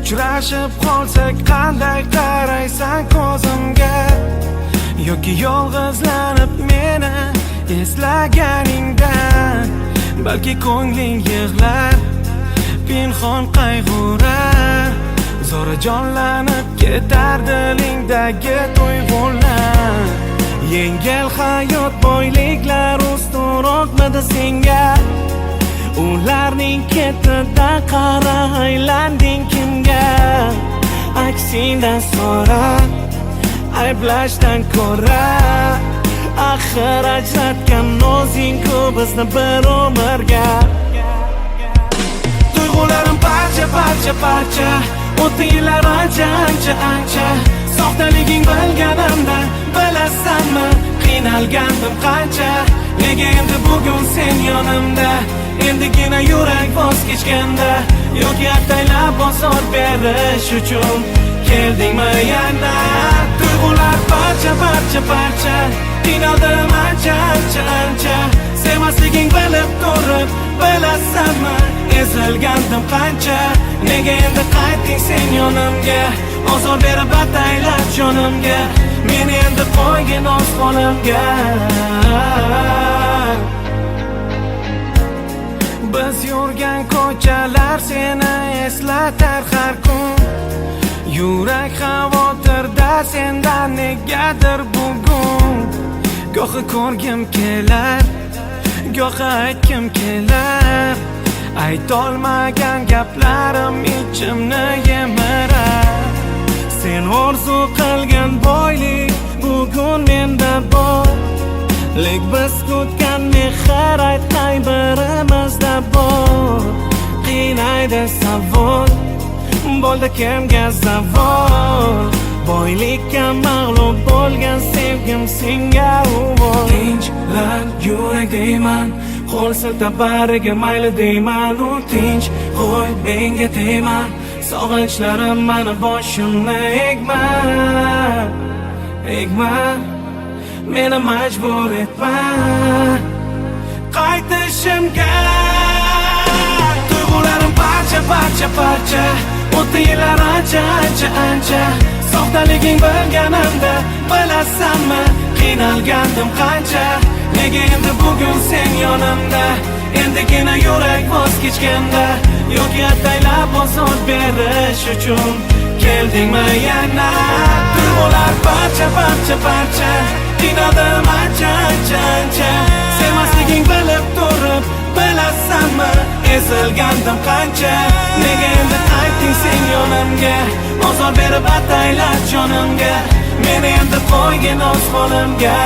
Uchrashib qolsak qanday qaraysan ko'zimga, yoki yolg'izlanib meni eslaganingdan balki ko'ngling yig'lar, pinhon qayg'urar, zo'ra jonlanib ketar dilingdagi tuyg'ular. Yengil hayot boyliklar ustunroqmidi senga? Ularning ketida qara aylanding kimga? Aksindan so'ra, ayblashdan ko'ra, axir ajratgan o'zing-ku bizni bir umrga. Tuyg'ularim parcha parcha parcha, o'tdi yillar ancha ancha ancha. Soxtaliging bilganimda, bilasanmi qiynalgandim qancha. Nega endi bugun sen yonimda, endigina yurak voz kechganda, yoki ataylab bosor berish uchun keldingmi yana? Tuyg'ular parcha parcha parcha, qiynaldim ancha ancha ancha. Sevmasliging bilib turib, bilasanmi ezilgandim qancha. Nega endi qaytding sen yonimga, ozor berib ataylab jonimga. Meni endi qo'ygin o'z qo'limga. Biz yurgan ko'chalar seni eslatar har kun. Yurak xavotirda sendan negadir bugun. Gohi ko'rgim kelar, gohi aytgim kelar. Aytolmagan gaplarim ichimni yemirar. Sen orzu qilgan boylik bugun menda bor, lek biz kutgan mehr aytmay birimizda bor. Qiynaydi savol, bo'ldi kimga zavol? Boylikka mag'lub bo'lgan sevgim senga uvol. Tinchlan yurak deyman, qo'l siltab bariga mayli deyman. U tinch qo'y menga tegma, sog'inchlarim mani boshimni egma, egma. Meni majbur etma qaytishimga. Tuyg'ularim parcha parcha parcha, o'tdi yillar ancha ancha ancha. Soxtaliging bilganimda, bilasanmi qiynalgandim qancha. Nega endi bugun sen yonimda, endigina yurak voz kechganda, yoki ataylab ozor berish uchun keldingmi yana? Tuyg'ular parcha parcha parcha, qiynaldim ancha ancha ancha. Sevmasliging bilib turib, bilasanmi ezilgandim qancha. Nega endi qaytding sen yonimga, ozor berib ataylab jonimga. Meni endi qo'ygin o'z qo'limga.